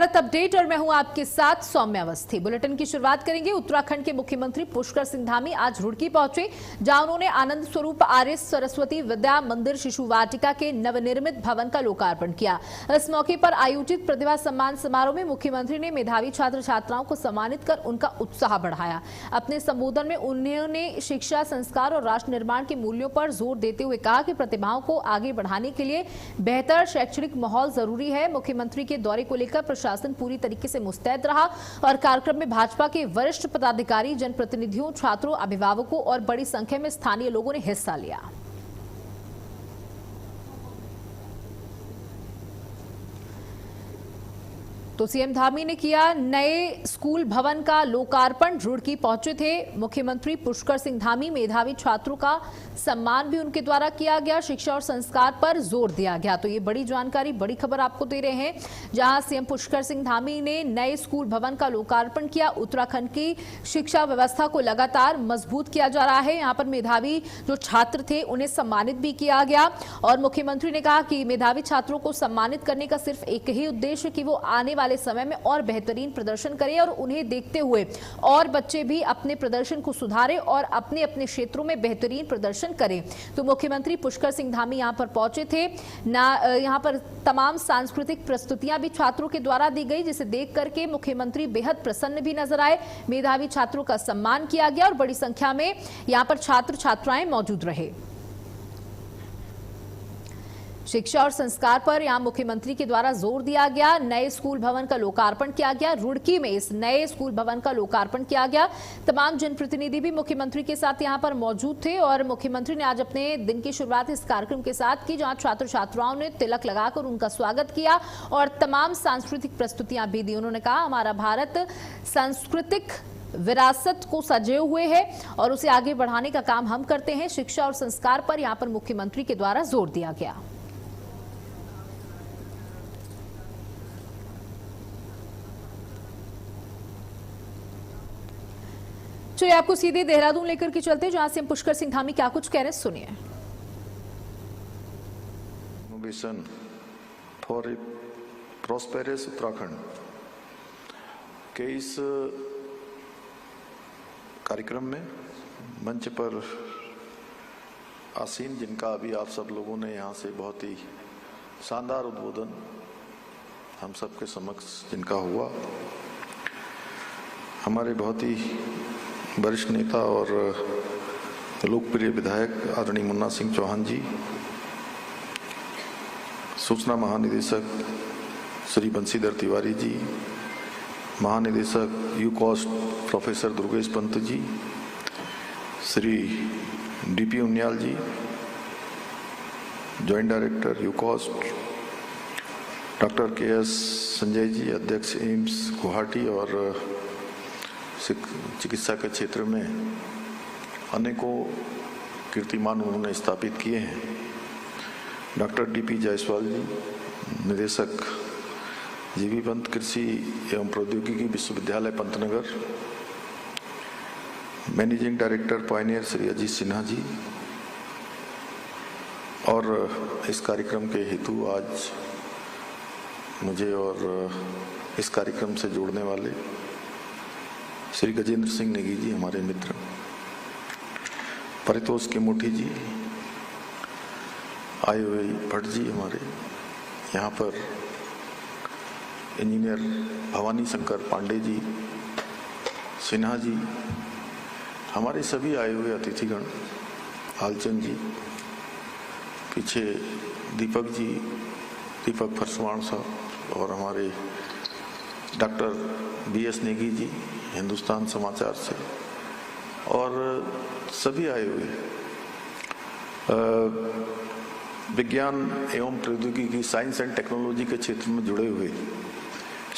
Update और मैं हूं आपके साथ सौम्या अवस्थी। बुलेटिन की शुरुआत करेंगे। उत्तराखंड के मुख्यमंत्री पुष्कर सिंह धामी आज रुड़की पहुंचे, जहां उन्होंने आनंद स्वरूप आर्य सरस्वती विद्या मंदिर शिशु वाटिका के नवनिर्मित भवन का लोकार्पण किया। इस मौके पर आयोजित प्रतिभा सम्मान समारोह में मुख्यमंत्री ने मेधावी छात्र छात्राओं को सम्मानित कर उनका उत्साह बढ़ाया। अपने संबोधन में उन्होंने शिक्षा, संस्कार और राष्ट्र निर्माण के मूल्यों पर जोर देते हुए कहा कि प्रतिभाओं को आगे बढ़ाने के लिए बेहतर शैक्षणिक माहौल जरूरी है। मुख्यमंत्री के दौरे को लेकर प्रशासन पूरी तरीके से मुस्तैद रहा और कार्यक्रम में भाजपा के वरिष्ठ पदाधिकारी, जनप्रतिनिधियों, छात्रों, अभिभावकों और बड़ी संख्या में स्थानीय लोगों ने हिस्सा लिया। तो सीएम धामी ने किया नए स्कूल भवन का लोकार्पण। रुड़की पहुंचे थे मुख्यमंत्री पुष्कर सिंह धामी। मेधावी छात्रों का सम्मान भी उनके द्वारा किया गया। शिक्षा और संस्कार पर जोर दिया गया। तो ये बड़ी जानकारी, बड़ी खबर आपको दे रहे हैं, जहां सीएम पुष्कर सिंह धामी ने नए स्कूल भवन का लोकार्पण किया। उत्तराखंड की शिक्षा व्यवस्था को लगातार मजबूत किया जा रहा है। यहाँ पर मेधावी जो छात्र थे उन्हें सम्मानित भी किया गया और मुख्यमंत्री ने कहा कि मेधावी छात्रों को सम्मानित करने का सिर्फ एक ही उद्देश्य कि वो आने वाले समय में और बेहतरीन प्रदर्शन करें और उन्हें देखते हुए और बच्चे भी अपने प्रदर्शन को सुधारें और अपने अपने क्षेत्रों में बेहतरीन प्रदर्शन करें। तो मुख्यमंत्री पुष्कर सिंह धामी यहां पर पहुंचे थे। यहां पर तमाम सांस्कृतिक प्रस्तुतियां भी छात्रों के द्वारा दी गई, जिसे देख करके मुख्यमंत्री बेहद प्रसन्न भी नजर आए। मेधावी छात्रों का सम्मान किया गया और बड़ी संख्या में यहां पर छात्र छात्राएं मौजूद रहे। शिक्षा और संस्कार पर यहां मुख्यमंत्री के द्वारा जोर दिया गया। नए स्कूल भवन का लोकार्पण किया गया। रुड़की में इस नए स्कूल भवन का लोकार्पण किया गया। तमाम जनप्रतिनिधि भी मुख्यमंत्री के साथ यहां पर मौजूद थे और मुख्यमंत्री ने आज अपने दिन की शुरुआत इस कार्यक्रम के साथ की, जहां छात्र छात्राओं ने तिलक लगाकर उनका स्वागत किया और तमाम सांस्कृतिक प्रस्तुतियां भी दी। उन्होंने कहा, हमारा भारत सांस्कृतिक विरासत को सजे हुए है और उसे आगे बढ़ाने का काम हम करते हैं। शिक्षा और संस्कार पर यहां पर मुख्यमंत्री के द्वारा जोर दिया गया। चलिए आपको सीधे देहरादून लेकर के चलते, जहां से पुष्कर सिंह धामी क्या कुछ कह रहे हैं, सुनिए। Vision for a prosperous Uttarakhand के इस कार्यक्रम में मंच पर आसीन, जिनका अभी आप सब लोगों ने यहाँ से बहुत ही शानदार उद्बोधन हम सबके समक्ष जिनका हुआ, हमारे बहुत ही वरिष्ठ नेता और लोकप्रिय विधायक आदरणीय मुन्ना सिंह चौहान जी, सूचना महानिदेशक श्री बंशीधर तिवारी जी, महानिदेशक UCOST professor Durgesh Pant ji, Shri DP Uniyal ji, joint director UCOST, doctor के.एस. संजय जी, अध्यक्ष एम्स गुवाहाटी और चिकित्सा के क्षेत्र में अनेकों कीर्तिमान उन्होंने स्थापित किए हैं, डॉक्टर डी.पी. जायसवाल जी, निदेशक जीवी पंत कृषि एवं प्रौद्योगिकी विश्वविद्यालय Pantnagar, managing director pioneer Shri Ajit Sinha ji, और इस कार्यक्रम के हेतु आज मुझे और इस कार्यक्रम से जोड़ने वाले श्री गजेंद्र सिंह नेगी जी, हमारे मित्र, परितोष के मुठी जी, आए हुए भट्ट जी, हमारे यहाँ पर इंजीनियर भवानी शंकर पांडे जी, सिन्हा जी, हमारे सभी आए हुए अतिथिगण, हालचंद जी, पीछे दीपक जी, दीपक फरसवाण साहब, और हमारे डॉक्टर बी.एस. नेगी जी हिंदुस्तान समाचार से, और सभी आए हुए विज्ञान एवं प्रौद्योगिकी, साइंस एंड टेक्नोलॉजी के क्षेत्र में जुड़े हुए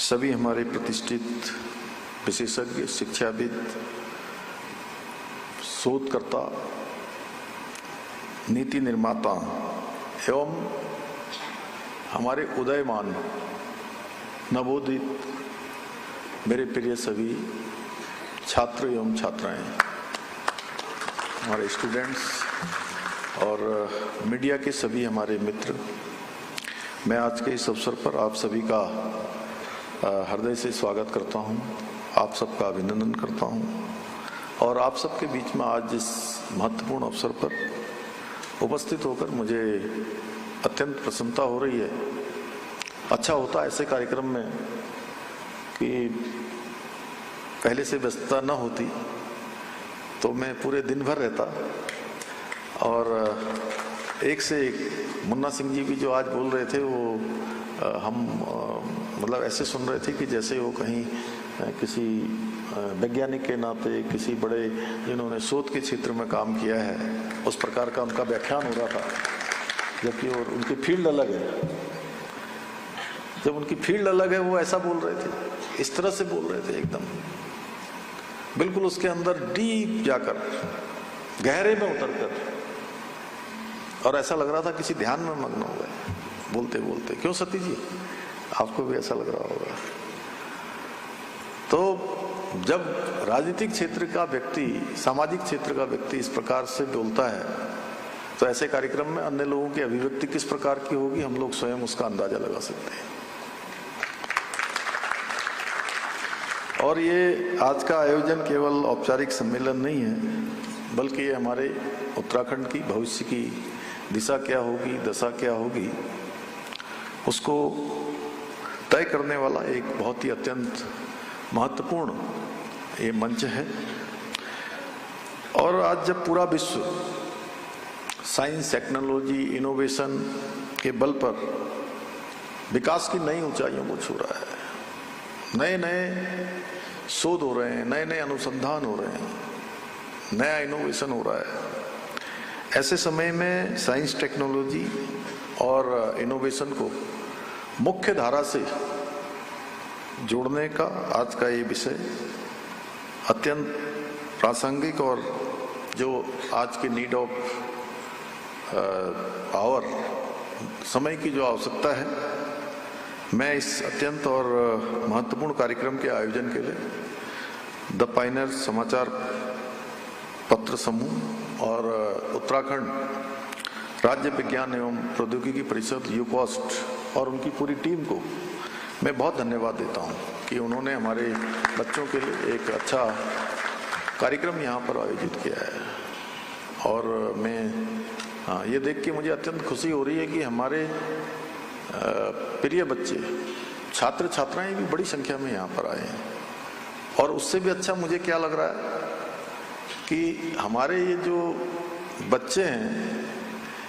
सभी हमारे प्रतिष्ठित विशेषज्ञ, शिक्षाविद, शोधकर्ता, नीति निर्माता एवं हमारे उदयमान नवोदित मेरे प्रिय सभी छात्र एवं छात्राएं, हमारे स्टूडेंट्स और मीडिया के सभी हमारे मित्र, मैं आज के इस अवसर पर आप सभी का हृदय से स्वागत करता हूं, आप सबका अभिनंदन करता हूं और आप सबके बीच में आज इस महत्वपूर्ण अवसर पर उपस्थित होकर मुझे अत्यंत प्रसन्नता हो रही है। अच्छा होता ऐसे कार्यक्रम में कि पहले से व्यस्तता न होती तो मैं पूरे दिन भर रहता और एक से एक मुन्ना सिंह जी भी जो आज बोल रहे थे वो हम मतलब ऐसे सुन रहे थे कि जैसे वो कहीं किसी वैज्ञानिक के नाते किसी बड़े जिन्होंने शोध के क्षेत्र में काम किया है उस प्रकार का उनका व्याख्यान हो रहा था, जबकि और उनकी फील्ड अलग है। जब उनकी फील्ड अलग है वो ऐसा बोल रहे थे, इस तरह से बोल रहे थे एकदम बिल्कुल उसके अंदर डीप जाकर गहरे में उतरकर, और ऐसा लग रहा था किसी ध्यान में मग्न हो गए बोलते बोलते। क्यों सती जी, आपको भी ऐसा लग रहा होगा? तो जब राजनीतिक क्षेत्र का व्यक्ति, सामाजिक क्षेत्र का व्यक्ति इस प्रकार से बोलता है तो ऐसे कार्यक्रम में अन्य लोगों की अभिव्यक्ति किस प्रकार की होगी हम लोग स्वयं उसका अंदाजा लगा सकते हैं। और ये आज का आयोजन केवल औपचारिक सम्मेलन नहीं है, बल्कि ये हमारे उत्तराखंड की भविष्य की दिशा क्या होगी, दशा क्या होगी, उसको तय करने वाला एक बहुत ही अत्यंत महत्वपूर्ण ये मंच है। और आज जब पूरा विश्व साइंस, टेक्नोलॉजी, इनोवेशन के बल पर विकास की नई ऊंचाइयों को छू रहा है, नए नए शोध हो रहे हैं, नए नए अनुसंधान हो रहे हैं, नया इनोवेशन हो रहा है, ऐसे समय में साइंस, टेक्नोलॉजी और इनोवेशन को मुख्य धारा से जोड़ने का आज का ये विषय अत्यंत प्रासंगिक और जो आज की नीड ऑफ आवर समय की जो आवश्यकता है, मैं इस अत्यंत और महत्वपूर्ण कार्यक्रम के आयोजन के लिए द पायनियर समाचार पत्र समूह और उत्तराखंड राज्य विज्ञान एवं प्रौद्योगिकी परिषद यूकॉस्ट और उनकी पूरी टीम को मैं बहुत धन्यवाद देता हूं कि उन्होंने हमारे बच्चों के लिए एक अच्छा कार्यक्रम यहाँ पर आयोजित किया है। और मैं ये देख के मुझे अत्यंत खुशी हो रही है कि हमारे प्रिय बच्चे, छात्र छात्राएं भी बड़ी संख्या में यहाँ पर आए हैं। और उससे भी अच्छा मुझे क्या लग रहा है कि हमारे ये जो बच्चे हैं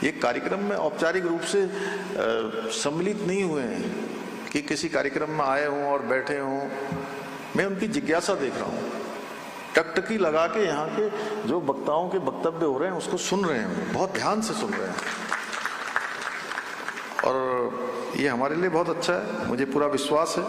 ये कार्यक्रम में औपचारिक रूप से सम्मिलित नहीं हुए हैं कि किसी कार्यक्रम में आए हों और बैठे हों। मैं उनकी जिज्ञासा देख रहा हूँ, टकटकी लगा के यहाँ के जो वक्ताओं के वक्तव्य हो रहे हैं उसको सुन रहे हैं, बहुत ध्यान से सुन रहे हैं। और ये हमारे लिए बहुत अच्छा है। मुझे पूरा विश्वास है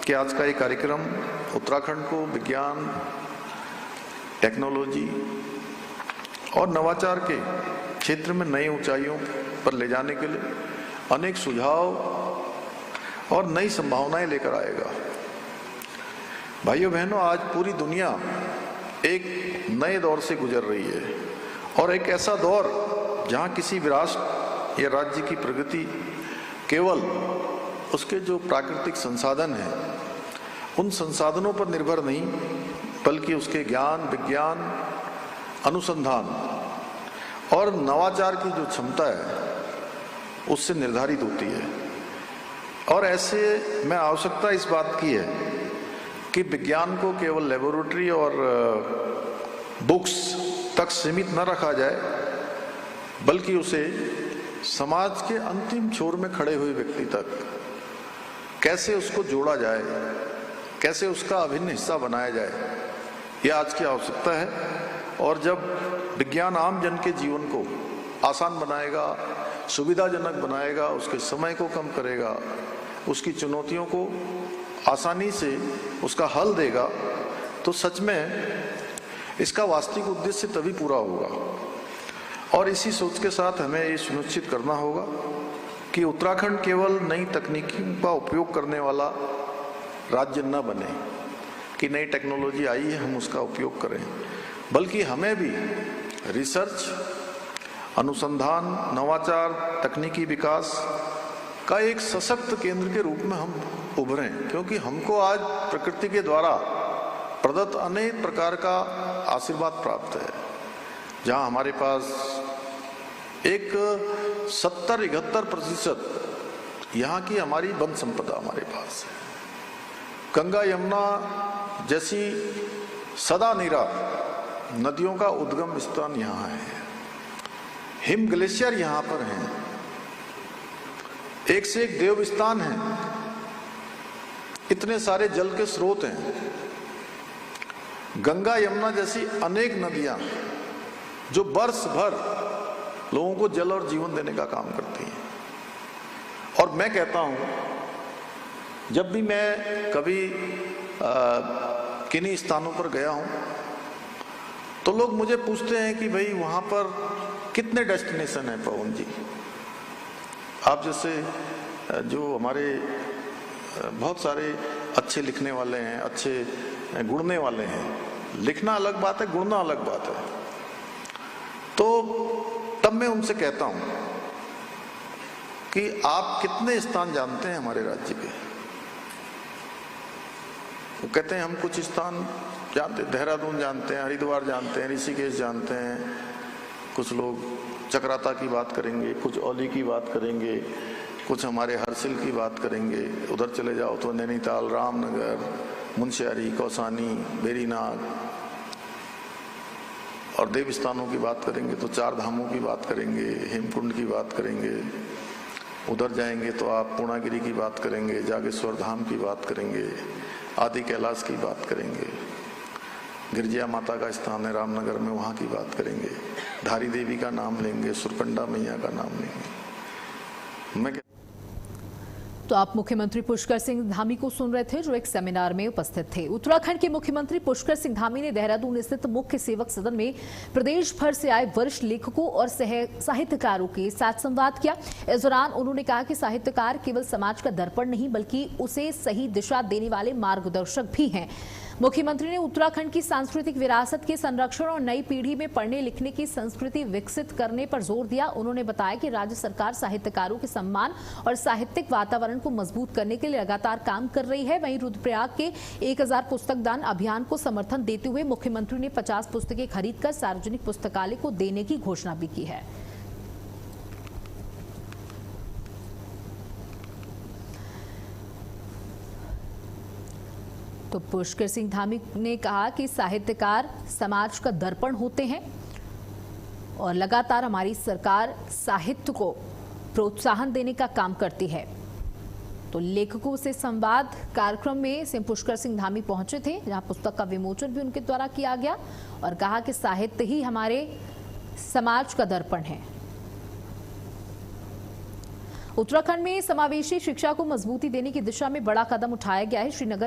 कि आज का ये कार्यक्रम उत्तराखंड को विज्ञान, टेक्नोलॉजी और नवाचार के क्षेत्र में नई ऊंचाइयों पर ले जाने के लिए अनेक सुझाव और नई संभावनाएं लेकर आएगा। भाइयों बहनों, आज पूरी दुनिया एक नए दौर से गुजर रही है और एक ऐसा दौर जहां किसी भी राष्ट्र या राज्य की प्रगति केवल उसके जो प्राकृतिक संसाधन हैं उन संसाधनों पर निर्भर नहीं, बल्कि उसके ज्ञान, विज्ञान, अनुसंधान और नवाचार की जो क्षमता है उससे निर्धारित होती है। और ऐसे में आवश्यकता इस बात की है कि विज्ञान को केवल लेबोरेटरी और बुक्स तक सीमित न रखा जाए, बल्कि उसे समाज के अंतिम छोर में खड़े हुए व्यक्ति तक कैसे उसको जोड़ा जाए, कैसे उसका अभिन्न हिस्सा बनाया जाए, यह आज की आवश्यकता है। और जब विज्ञान आम जन के जीवन को आसान बनाएगा, सुविधाजनक बनाएगा, उसके समय को कम करेगा, उसकी चुनौतियों को आसानी से उसका हल देगा, तो सच में इसका वास्तविक उद्देश्य तभी पूरा होगा। और इसी सोच के साथ हमें ये सुनिश्चित करना होगा कि उत्तराखंड केवल नई तकनीकों का उपयोग करने वाला राज्य न बने कि नई टेक्नोलॉजी आई है हम उसका उपयोग करें, बल्कि हमें भी रिसर्च, अनुसंधान, नवाचार, तकनीकी विकास का एक सशक्त केंद्र के रूप में हम उभरें, क्योंकि हमको आज प्रकृति के द्वारा प्रदत्त अनेक प्रकार का आशीर्वाद प्राप्त है। जहां हमारे पास एक 70-71% यहाँ की हमारी वन संपदा हमारे पास है। गंगा यमुना जैसी सदा निरा नदियों का उद्गम स्थान यहाँ है। हिम ग्लेशियर यहाँ पर हैं, एक से एक देव स्थान है, इतने सारे जल के स्रोत हैं। गंगा यमुना जैसी अनेक नदियां जो वर्ष भर लोगों को जल और जीवन देने का काम करती हैं। और मैं कहता हूं, जब भी मैं कभी किन्हीं स्थानों पर गया हूं तो लोग मुझे पूछते हैं कि भाई वहां पर कितने डेस्टिनेशन है पवन जी। आप जैसे जो हमारे बहुत सारे अच्छे लिखने वाले हैं, अच्छे गुणने वाले हैं, लिखना अलग बात है, गुणना अलग बात है। तो तब मैं उनसे कहता हूं कि आप कितने स्थान जानते हैं हमारे राज्य के। वो कहते हैं हम कुछ स्थान जानते, देहरादून जानते हैं, हरिद्वार जानते हैं, ऋषिकेश जानते हैं, कुछ लोग चक्राता की बात करेंगे, कुछ औली की बात करेंगे, कुछ हमारे हरसिल की बात करेंगे। उधर चले जाओ तो नैनीताल, रामनगर, मुंशियारी, कौसानी, बेरीनाग, और देव स्थानों की बात करेंगे तो चार धामों की बात करेंगे, हेमकुंड की बात करेंगे। उधर जाएंगे तो आप पूर्णागिरी की बात करेंगे, जागेश्वर धाम की बात करेंगे, आदि कैलाश की बात करेंगे, गिरजिया माता का स्थान है रामनगर में, वहाँ की बात करेंगे, धारी देवी का नाम लेंगे, सुरकंडा मैया का नाम लेंगे। मैं तो आप मुख्यमंत्री पुष्कर सिंह धामी को सुन रहे थे, जो एक सेमिनार में उपस्थित थे। उत्तराखंड के मुख्यमंत्री पुष्कर सिंह धामी ने देहरादून स्थित मुख्य सेवक सदन में प्रदेश भर से आए वरिष्ठ लेखकों और साहित्यकारों के साथ संवाद किया। इस दौरान उन्होंने कहा कि साहित्यकार केवल समाज का दर्पण नहीं, बल्कि उसे सही दिशा देने वाले मार्गदर्शक भी हैं। मुख्यमंत्री ने उत्तराखंड की सांस्कृतिक विरासत के संरक्षण और नई पीढ़ी में पढ़ने लिखने की संस्कृति विकसित करने पर जोर दिया। उन्होंने बताया कि राज्य सरकार साहित्यकारों के सम्मान और साहित्यिक वातावरण को मजबूत करने के लिए लगातार काम कर रही है। वहीं रुद्रप्रयाग के 1000 पुस्तक दान अभियान को समर्थन देते हुए मुख्यमंत्री ने 50 पुस्तकें खरीदकर सार्वजनिक पुस्तकालय को देने की घोषणा भी की है। तो पुष्कर सिंह धामी ने कहा कि साहित्यकार समाज का दर्पण होते हैं और लगातार हमारी सरकार साहित्य को प्रोत्साहन देने का काम करती है। तो लेखकों से संवाद कार्यक्रम में सिंह पुष्कर सिंह धामी पहुंचे थे, जहां पुस्तक का विमोचन भी उनके द्वारा किया गया और कहा कि साहित्य ही हमारे समाज का दर्पण है। उत्तराखंड में समावेशी शिक्षा को मजबूती देने की दिशा में बड़ा कदम उठाया गया है। श्रीनगर